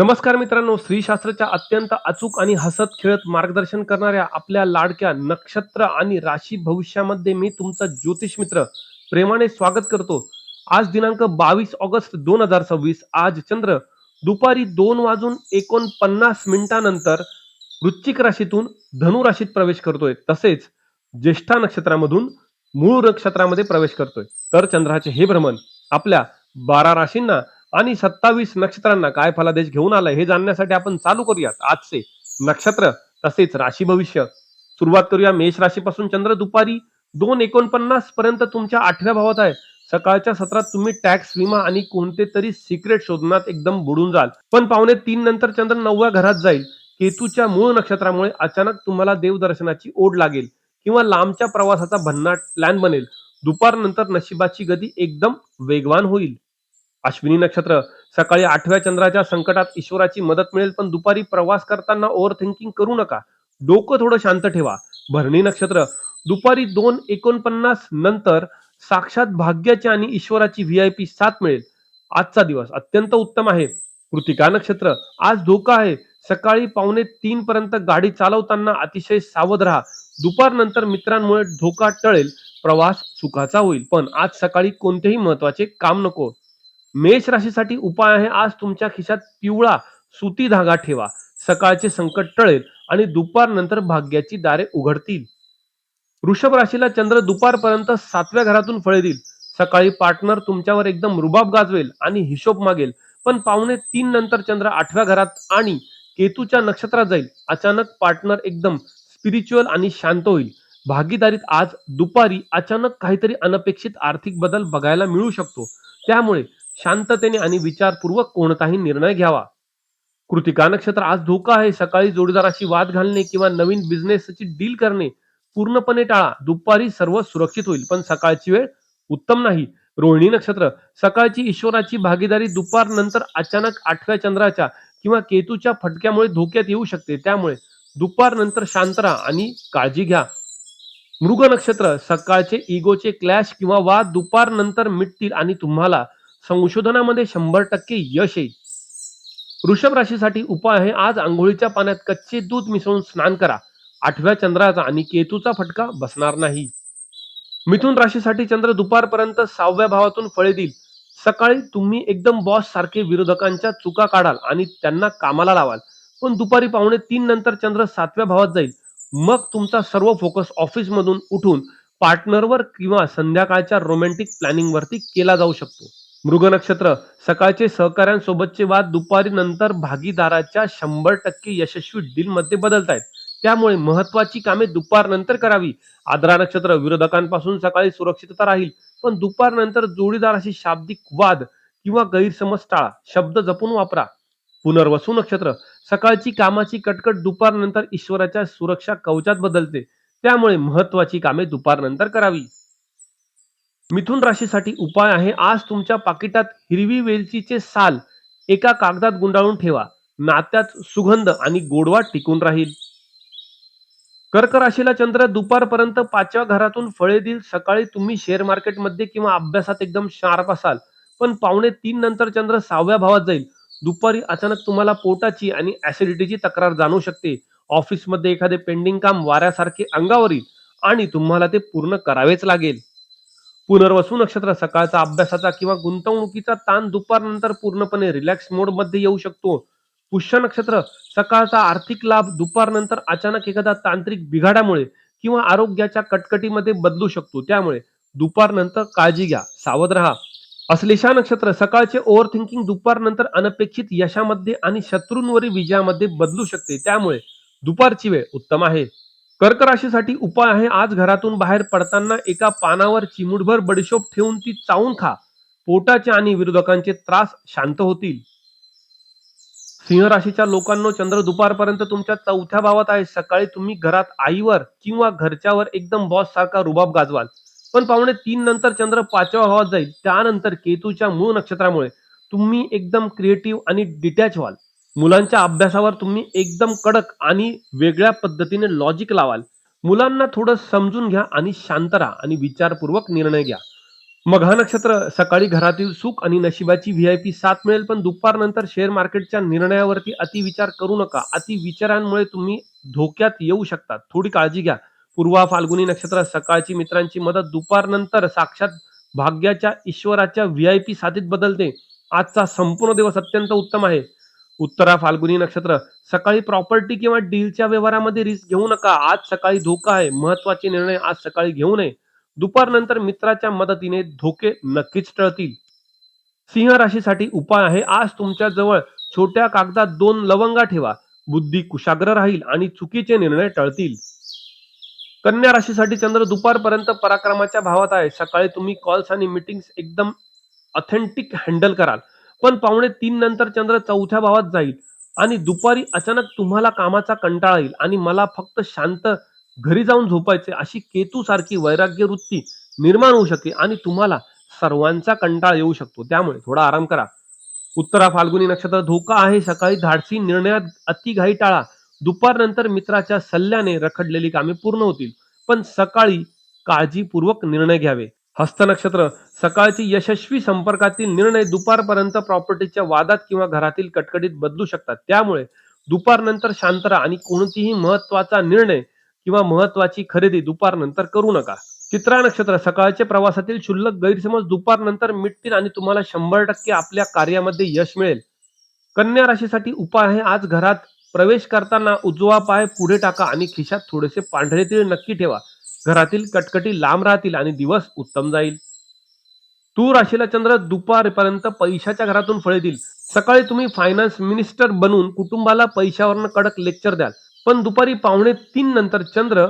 नमस्कार मित्रांनो, श्रीशास्त्रच्या अत्यंत अचूक आणि हसत खेळत मार्गदर्शन करणाऱ्या आपल्या लाडक्या नक्षत्र आणि राशी भविष्यामध्ये मी तुमचा ज्योतिष मित्र प्रेमाने स्वागत करतो. आज दिनांक 22 ऑगस्ट 2026. आज चंद्र दुपारी 2 वाजून 49 मिनिटानंतर वृश्चिक राशीतून धनु राशीत प्रवेश करतोय. तसेच ज्येष्ठा नक्षत्रामधून मूळ नक्षत्रामध्ये प्रवेश करतोय. तर चंद्राचे हे भ्रमण आपल्या 12 राशींना आणि 27 नक्षत्रांना काय फलादेश घेऊन आलाय हे जाणण्यासाठी आपण चालू करूयात आजचे नक्षत्र तसेच राशी भविष्य. सुरुवात करूया मेष राशीपासून. चंद्र दुपारी 2:49 पर्यंत तुमच्या 8व्या भावात आहे. सकाळच्या सत्रात तुम्ही टॅक्स, विमा आणि कोणते तरी सिक्रेट शोधण्यात एकदम बुडून जाल. पण 2:45 नंतर चंद्र 9व्या घरात जाईल. केतूच्या मूळ नक्षत्रामुळे अचानक तुम्हाला देवदर्शनाची ओढ लागेल किंवा लांबच्या प्रवासाचा भन्नाट प्लॅन बनेल. दुपारनंतर नशिबाची गती एकदम वेगवान होईल. अश्विनी नक्षत्र सकाळी 8व्या चंद्राच्या संकटात ईश्वराची मदत मिळेल, पण दुपारी प्रवास करताना ओव्हर थिंकिंग करू नका. डोकं थोडं शांत ठेवा. भरणी नक्षत्र दुपारी 2:49 नंतर साक्षात भाग्याची आणि ईश्वराची व्हीआयपी साथ मिळेल. आजचा दिवस अत्यंत उत्तम आहे. कृतिका नक्षत्र आज धोका आहे. सकाळी 2:45 पर्यंत गाडी चालवताना अतिशय सावध राहा. दुपारनंतर मित्रांमुळे धोका टळेल. प्रवास सुखाचा होईल, पण आज सकाळी कोणतेही महत्वाचे काम नको. मेष राशीसाठी उपाय आहे. आज तुमच्या खिशात पिवळा सुती धागा ठेवा. सकाळचे संकट टळेल आणि दुपारनंतर भाग्याची दारे उघडतील. वृषभ राशीला चंद्र दुपारपर्यंत 7व्या घरातून फळे देईल. सकाळी पार्टनर तुमच्यावर एकदम रुबाब गाजवेल आणि हिशोब मागेल, पण 2:45 नंतर चंद्र 8व्या घरात आणि केतूच्या नक्षत्रात जाईल. अचानक पार्टनर एकदम स्पिरिच्युअल आणि शांत होईल. भागीदारीत आज दुपारी अचानक काहीतरी अनपेक्षित आर्थिक बदल बघायला मिळू शकतो. त्यामुळे शांततेने आणि विचारपूर्वक कोणताही निर्णय घ्यावा. कृतिका नक्षत्र आज धोका आहे. सकाळी जोडीदाराशी वाद घालणे किंवा नवीन बिझनेसची डील करणे पूर्णपणे टाळा. दुपारी सर्व सुरक्षित होईल, पण सकाळची वेळ उत्तम नाही. रोहिणी नक्षत्र सकाळची ईश्वराची भागीदारी दुपारनंतर अचानक 8व्या चंद्राच्या किंवा केतूच्या फटक्यामुळे धोक्यात येऊ शकते. त्यामुळे दुपारनंतर शांत राहा आणि काळजी घ्या. मृग नक्षत्र सकाळचे इगोचे क्लॅश किंवा वाद दुपारनंतर मिटतील आणि तुम्हाला संशोधनामध्ये 100% यश येईल. वृषभ राशीसाठी उपाय आहे. आज आंघोळीच्या पाण्यात कच्चे दूध मिसळून स्नान करा. 8व्या चंद्राचा आणि केतूचा फटका बसणार नाही. मिथुन राशीसाठी चंद्र दुपारपर्यंत 6व्या भावातून फळे देईल. सकाळी तुम्ही एकदम बॉस सारखे विरोधकांच्या चुका काढाल आणि त्यांना कामाला लावाल, पण दुपारी 2:45 नंतर चंद्र 7व्या भावात जाईल. मग तुमचा सर्व फोकस ऑफिस मधून उठून पार्टनरवर किंवा संध्याकाळच्या रोमॅन्टिक प्लॅनिंग वरती केला जाऊ शकतो. मृग नक्षत्र सकाळचे सहकाऱ्यांसोबतचे वाद दुपारी नंतर भागीदाराच्या 100% यशस्वी डील मध्ये बदलतायत. त्यामुळे महत्वाची कामे दुपारनंतर करावी. आद्रा नक्षत्र विरोधकांपासून सकाळी सुरक्षितता राहील, पण दुपारनंतर जोडीदाराशी शाब्दिक वाद किंवा गैरसमज टाळा. शब्द जपून वापरा. पुनर्वसू नक्षत्र सकाळची कामाची कटकट दुपारनंतर ईश्वराच्या सुरक्षा कवचात बदलते. त्यामुळे महत्वाची कामे दुपारनंतर करावी. मिथुन राशीसाठी उपाय आहे. आज तुमच्या पाकिटात हिरवी वेलचीचे साल एका कागदात गुंडाळून ठेवा. नात्यात सुगंध आणि गोडवा टिकून राहील. कर्क राशीला चंद्र दुपारपर्यंत 5व्या घरातून फळे देईल. सकाळी तुम्ही शेअर मार्केटमध्ये किंवा अभ्यासात एकदम शार्प असाल, पण 2:45 नंतर चंद्र 6व्या भावात जाईल. दुपारी अचानक तुम्हाला पोटाची आणि ऍसिडिटीची तक्रार जाणवू शकते. ऑफिसमध्ये एखादे पेंडिंग काम वाऱ्यासारखे अंगावर येईल आणि तुम्हाला ते पूर्ण करावेच लागेल. पुनर्वसू नक्षत्र सकाळचा अभ्यासाचा किंवा गुंतवणुकीचा ताण दुपारनंतर पूर्णपणे रिलॅक्स मोड मध्ये येऊ शकतो. पुष्य नक्षत्र सकाळचा आर्थिक लाभ दुपारनंतर अचानक एखाद्या तांत्रिक बिघाडामुळे किंवा आरोग्याच्या कटकटीमध्ये बदलू शकतो. त्यामुळे दुपारनंतर काळजी घ्या, सावध राहा. अश्लेषा नक्षत्र सकाळचे ओव्हर थिंकिंग दुपारनंतर अनपेक्षित यशामध्ये आणि शत्रूंवरील विजयामध्ये बदलू शकते. त्यामुळे दुपारची वेळ उत्तम आहे. कर्क राशीसाठी उपाय आहे. आज घरातून बाहेर पडताना एका पानावर चिमूटभर बडीशोप ठेवून ती चावून खा. पोटाचे आणि विरोधकांचे त्रास शांत होतील. सिंह राशीच्या लोकांनो, चंद्र दुपारपर्यंत तुमच्या 4थ्या भावात आहे. सकाळी तुम्ही घरात आईवर किंवा घरच्यावर एकदम बॉस सारखा रुबाब गाजवाल, पण 2:45 नंतर चंद्र 5व्या भावात जाईल. त्यानंतर केतूच्या मूळ नक्षत्रामुळे तुम्ही एकदम क्रिएटिव्ह आणि डिटॅच व्हाल. मुलांच्या अभ्यासावर तुम्ही एकदम कडक आणि वेगळ्या पद्धतीने लॉजिक लावाल. मुलांना थोडं समजून घ्या आणि शांत राहा आणि विचारपूर्वक निर्णय घ्या. मघा नक्षत्र सकाळी घरातील सुख आणि नशिबाची व्हीआयपी साथ मिळेल, पण दुपारनंतर शेअर मार्केटच्या निर्णयावरती अतिविचार करू नका. अतिविचारांमुळे तुम्ही धोक्यात येऊ शकतात. थोडी काळजी घ्या. पूर्वा फाल्गुनी नक्षत्र सकाळची मित्रांची मदत दुपारनंतर साक्षात भाग्याच्या ईश्वराच्या व्हीआयपी साथीत बदलते. आजचा संपूर्ण दिवस अत्यंत उत्तम आहे. उत्तरा फाल्गुनी नक्षत्र सकाळी प्रॉपर्टी किंवा डीलच्या व्यवहारामध्ये रिस्क घेऊ नका. आज सकाळी धोका आहे. महत्वाचे निर्णय आज सकाळी घेऊ नये. दुपारनंतर मित्राच्या मदतीने धोके नक्कीच टळतील. सिंह राशीसाठी उपाय आहे. आज तुमच्या जवळ छोट्या कागदात 2 लवंगा ठेवा. बुद्धी कुशाग्र राहील आणि चुकीचे निर्णय टळतील. कन्या राशीसाठी चंद्र दुपारपर्यंत पराक्रमाच्या भावात आहे. सकाळी तुम्ही कॉल्स आणि मीटिंग्स एकदम ऑथेंटिक हँडल कराल. पण 2:45 नंतर चंद्र चौथ्या भावात जाईल आणि दुपारी अचानक तुम्हाला कामाचा कंटाळा येईल आणि मला फक्त शांत घरी जाऊन झोपायचे अशी केतू सारखी वैराग्य वृत्ती निर्माण होऊ शकते आणि तुम्हाला सर्वांचा कंटाळा येऊ शकतो. त्यामुळे थोडा आराम करा. उत्तरा फाल्गुनी नक्षत्र धोका आहे. सकाळी धाडसी निर्णयात अतिघाई टाळा. दुपारनंतर मित्राच्या सल्ल्याने रखडलेली कामे पूर्ण होतील. पण सकाळी काळजीपूर्वक निर्णय घ्यावे. हस्त नक्षत्र सकाळची यशस्वी संपर्कातील निर्णय दुपारपर्यंत प्रॉपर्टीच्या वादात किंवा घरातील कटकटीत बदलू शकतात. त्यामुळे दुपारनंतर शांत राहा आणि कोणतीही महत्वाचा निर्णय किंवा महत्वाची खरेदी दुपारनंतर करू नका. चित्रा नक्षत्र सकाळचे प्रवासातील क्षुल्लक गैरसमज दुपारनंतर मिटतील आणि तुम्हाला 100% आपल्या कार्यामध्ये यश मिळेल. कन्या राशीसाठी उपाय आहे. आज घरात प्रवेश करताना उजवा पाय पुढे टाका आणि खिशात थोडेसे पांढरे तीळ नक्की ठेवा. घरातील कटकटी लांब राहतील आणि दिवस उत्तम जाईल. तूळ राशीला चंद्र दुपारपर्यंत पैशाच्या घरातून फळे देईल. सकाळी तुम्ही फायनान्स मिनिस्टर बनून कुटुंबाला पैशावरनं कडक लेक्चर द्याल. पण दुपारी 2:45 नंतर चंद्र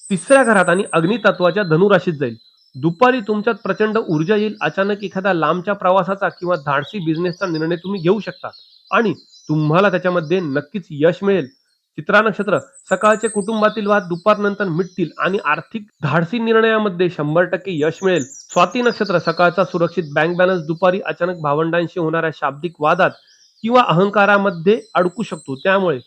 तिसऱ्या घरात आणि अग्नितत्वाच्या धनुराशीत जाईल. दुपारी तुमच्यात प्रचंड ऊर्जा येईल. अचानक एखाद्या लांबच्या प्रवासाचा किंवा धाडसी बिझनेसचा निर्णय तुम्ही घेऊ शकता आणि तुम्हाला त्याच्यामध्ये नक्कीच यश मिळेल. चित्रा नक्षत्र सकाळचे कुटुंबातील वाद दुपारनंतर मिटतील आणि आर्थिक धाडसी निर्णयामध्ये 100% यश मिळेल. स्वाती नक्षत्र सकाळचा सुरक्षित बँक बॅलन्स दुपारी अचानक भावंडांशी होणाऱ्या शाब्दिक वादात किंवा अहंकारामध्ये अडकू शकतो. त्यामुळे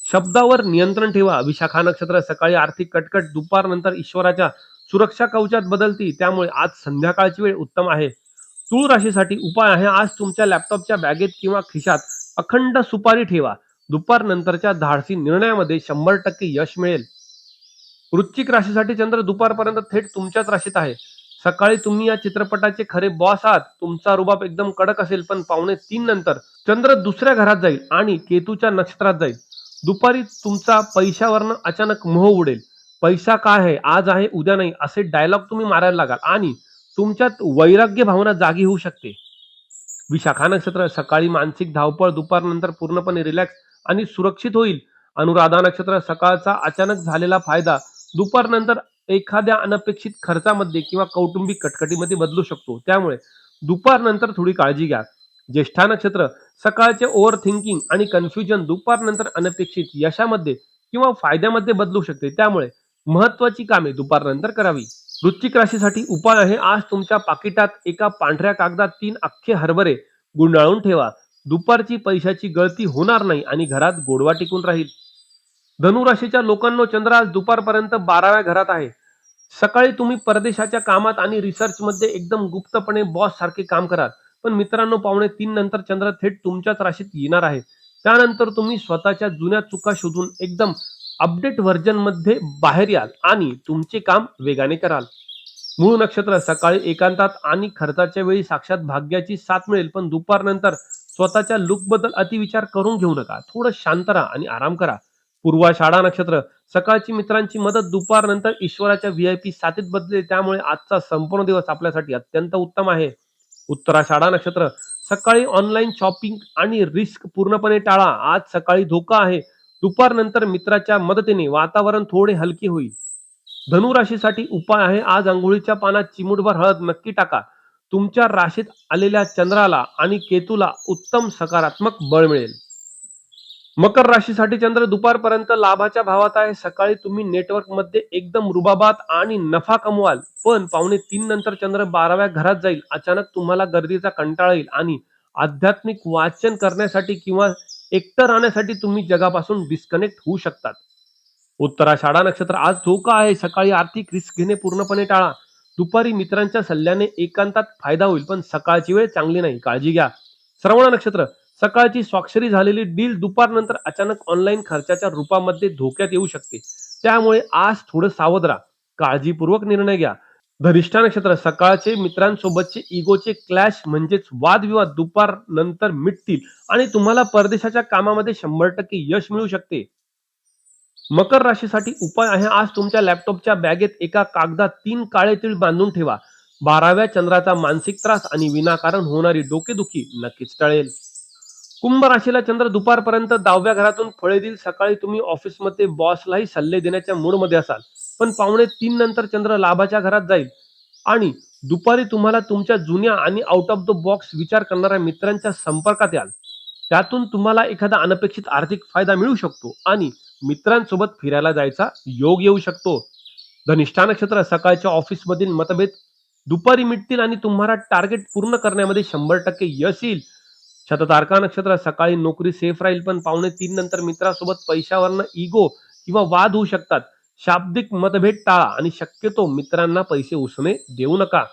शब्दावर नियंत्रण ठेवा. विशाखा नक्षत्र सकाळी आर्थिक कटकट दुपारनंतर ईश्वराच्या सुरक्षा कवचात बदलती. त्यामुळे आज संध्याकाळची वेळ उत्तम आहे. तूळ राशीसाठी उपाय आहे. आज तुमच्या लॅपटॉपच्या बॅगेत किंवा खिशात अखंड सुपारी ठेवा. दुपारनंतरच्या धाडसी निर्णयामध्ये 100% यश मिळेल. वृश्चिक राशीसाठी चंद्र दुपारपर्यंत थेट तुमच्याच राशीत आहे. सकाळी तुम्ही या चित्रपटाचे खरे बॉस आहात. तुमचा रुबाब एकदम कडक असेल, पण 2:45 नंतर चंद्र दुसऱ्या घरात जाईल आणि केतूच्या नक्षत्रात जाईल. दुपारी तुमचा पैशावरनं अचानक मोह उडेल. पैसा काय आहे, आज आहे उद्या नाही असे डायलॉग तुम्ही मारायला लागाल आणि तुमच्यात वैराग्य भावना जागी होऊ शकते. विशाखा नक्षत्र सकाळी मानसिक धावपळ दुपारनंतर पूर्णपणे रिलॅक्स आणि सुरक्षित होईल. अनुराधा नक्षत्र सकाळचा अचानक झालेला फायदा दुपारनंतर एखाद्या अनपेक्षित खर्चामध्ये किंवा कौटुंबिक कटकटीमध्ये बदलू शकतो. त्यामुळे दुपारनंतर थोडी काळजी घ्या. ज्येष्ठा नक्षत्र सकाळचे ओव्हर थिंकिंग आणि कन्फ्युजन दुपारनंतर अनपेक्षित यशामध्ये किंवा फायद्यामध्ये बदलू शकते. त्यामुळे महत्वाची कामे दुपारनंतर करावी. वृश्चिक राशीसाठी उपाय आहे. आज तुमच्या पाकिटात एका पांढऱ्या कागदात 3 अख्खे हरभरे गुंडाळून ठेवा. दुपारची पैशाची गळती होणार नाही आणि घरात गोडवा टिकून राहील. धनुराशीच्या लोकांनो चंद्र आज दुपारपर्यंत 12व्या घरात आहे. सकाळी तुम्ही परदेशाच्या कामात आणि रिसर्चमध्ये एकदम गुप्तपणे बॉस सारखे काम कराल. पण मित्रांनो 2:45 नंतर चंद्र थेट तुमच्याच राशीत येणार आहे. त्यानंतर तुम्ही स्वतःच्या जुन्या चुका शोधून एकदम अपडेट व्हर्जन मध्ये बाहेर याल आणि तुमचे काम वेगाने कराल. मूळ नक्षत्र सकाळी एकांतात आणि खर्चाच्या वेळी साक्षात भाग्याची साथ मिळेल, पण दुपारनंतर स्वतःच्या लुक बद्दल अतिविचार करून घेऊ नका. थोडं शांत राहा आणि आराम करा. पूर्वाषाढा नक्षत्र सकाळची मित्रांची मदत दुपारनंतर ईश्वराच्या व्हीआयपी साथीत बदलेल. त्यामुळे आजचा संपूर्ण दिवस आपल्यासाठी अत्यंत उत्तम आहे. उत्तराषाढा नक्षत्र सकाळी ऑनलाईन शॉपिंग आणि रिस्क पूर्णपणे टाळा. आज सकाळी धोका आहे. दुपारनंतर मित्राच्या मदतीने वातावरण थोडे हलके होईल. धनुराशीसाठी उपाय आहे. आज अंघोळीच्या पानात चिमूटभर हळद नक्की टाका. तुमच्या राशीत आलेल्या चंद्राला आणि केतूला उत्तम सकारात्मक बळ मिळेल. मकर राशीसाठी चंद्र दुपारपर्यंत लाभाच्या भावात आहे. सकाळी तुम्ही नेटवर्क मध्ये एकदम रुबाबात आणि नफा कमवाल, पण 2:45 नंतर चंद्र 12व्या घरात जाईल. अचानक तुम्हाला गर्दीचा कंटाळा येईल आणि आध्यात्मिक वाचन करण्यासाठी किंवा एकटं राहण्यासाठी तुम्ही जगापासून डिस्कनेक्ट होऊ शकतात. उत्तराषाढा नक्षत्र आज धोका आहे. सकाळी आर्थिक रिस्क घेणे पूर्णपणे टाळा. दुपारी मित्रांच्या सल्ल्याने एकांतात फायदा होईल, पण सकाळची वेळ चांगली नाही, काळजी घ्या. श्रवण नक्षत्र, सकाळची स्वाक्षरी झालेली डील दुपारनंतर अचानक ऑनलाईन खर्चाच्या रूपामध्ये धोक्यात येऊ शकते. त्यामुळे आज थोडं सावध राहा, काळजीपूर्वक निर्णय घ्या. धनिष्ठा नक्षत्र, सकाळचे मित्रांसोबतचे इगोचे क्लॅश म्हणजेच वादविवाद दुपार नंतर मिटतील आणि तुम्हाला परदेशाच्या कामामध्ये 100% यश मिळू शकते. मकर राशीसाठी उपाय आहे, आज तुमच्या लॅपटॉपच्या बॅगेत एका कागदात 3 काळे तीळ बांधून ठेवा. 12व्या चंद्राचा मानसिक त्रास आणि विनाकारण होणारी डोकेदुखी नक्कीच टळेल. कुंभ राशीला चंद्र दुपारपर्यंत 10व्या घरातून फळे देईल. सकाळी तुम्ही ऑफिसमध्ये बॉसलाही सल्ले देण्याच्या मूडमध्ये असाल, पण 2:45 नंतर चंद्र लाभाच्या घरात जाईल आणि दुपारी तुम्हाला तुमच्या जुन्या आणि आउट ऑफ द बॉक्स विचार करणाऱ्या मित्रांच्या संपर्कात याल. त्यातून तुम्हाला एखादा अनपेक्षित आर्थिक फायदा मिळू शकतो आणि मित्रांसोबत फिरायला जायचा योग येऊ शकतो. धनिष्ठा नक्षत्र, सकाळच्या ऑफिसमधील मतभेद दुपारी मिटतील आणि तुम्हाला टार्गेट पूर्ण करण्यामध्ये 100% यश येईल. शततारका नक्षत्र, सकाळी नोकरी सेफ राहील, पण 2:45 नंतर मित्रासोबत पैशावरनं इगो किंवा वाद होऊ शकतात. शाब्दिक मतभेद टाळा आणि शक्यतो मित्रांना पैसे उसने देऊ नका.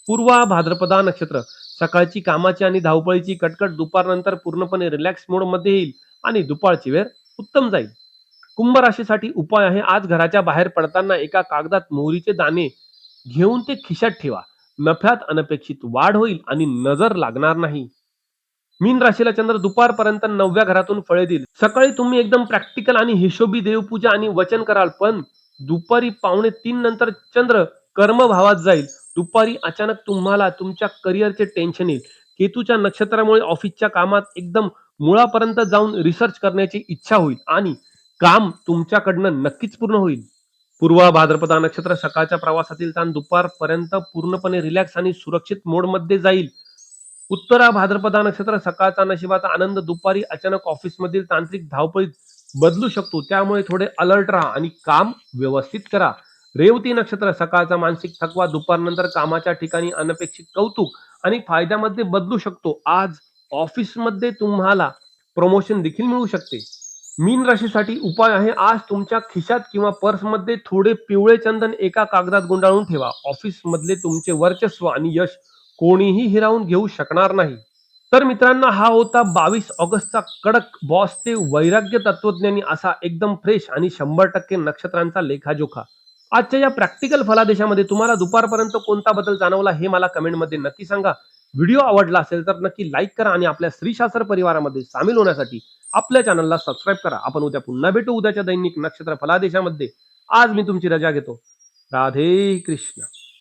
पूर्वा भाद्रपदा नक्षत्र, सकाळची कामाची आणि धावपळीची कटकट दुपारनंतर पूर्णपणे रिलॅक्स मोड मध्ये येईल आणि दुपारची वेळ उत्तम जाईल. कुंभ राशीसाठी उपाय आहे, आज घराच्या बाहेर पडताना एका कागदात मोहरीचे दाणे घेऊन ते खिशात ठेवा. नफ्यात अनपेक्षित वाढ होईल आणि नजर लागणार नाही. मीन राशीला चंद्र दुपारपर्यंत 9व्या घरातून फळे देईल. सकाळी तुम्ही एकदम प्रॅक्टिकल आणि हिशोबी देवपूजा आणि वचन कराल, पण दुपारी 2:45 नंतर चंद्र कर्मभावात जाईल. दुपारी अचानक तुम्हाला तुमच्या करिअरचे टेन्शन येईल. केतूच्या नक्षत्रामुळे ऑफिसच्या कामात एकदम मुळापर्यंत जाऊन रिसर्च करण्याची इच्छा होईल आणि काम तुमच्याकडनं नक्कीच पूर्ण होईल. पूर्वा भाद्रपदा नक्षत्र, सकाळच्या प्रवासातील ताण दुपारपर्यंत पूर्णपणे रिलॅक्स आणि सुरक्षित मोडमध्ये जाईल. उत्तरा भाद्रपदा नक्षत्र, सकाळचा नशिबाचा आनंद दुपारी अचानक ऑफिसमधील तांत्रिक धावपळीत बदलू शकतो. त्यामुळे थोडे अलर्ट राहा आणि काम व्यवस्थित करा. रेवती नक्षत्र, सकाळचा मानसिक थकवा दुपारनंतर कामाच्या ठिकाणी अनपेक्षित कौतुक आणि फायद्यामध्ये बदलू शकतो. आज ऑफिसमध्ये तुम्हाला प्रमोशन देखील मिळू शकते. मीन राशीसाठी उपाय आहे, आज तुमच्या खिशात किंवा पर्समध्ये थोडे पिवळे चंदन एका कागदात गुंडाळून ठेवा. ऑफिस मधले तुमचे वर्चस्व आणि यश कोणीही हिरावून घेऊ शकणार नाही. तर मित्रांनो, हा होता 22 ऑगस्टचा कडक बॉस ते वैराग्य तत्वज्ञानी असा एकदम फ्रेश आणि 100% नक्षत्रांचा लेखाजोखा. आजच्या या प्रॅक्टिकल फलादेशामध्ये तुम्हाला दुपारपर्यंत कोणता बदल जाणवला हे मला कमेंटमध्ये नक्की सांगा. व्हिडिओ आवडला असेल तर नक्की लाईक करा आणि आपल्या श्रीशास्त्र परिवारामध्ये सामील होण्यासाठी आपल्या चॅनलला सबस्क्राईब करा. आपण उद्या पुन्हा भेटू उद्याच्या दैनिक नक्षत्र फलादेशामध्ये. आज मी तुमची रजा घेतो. राधे कृष्ण.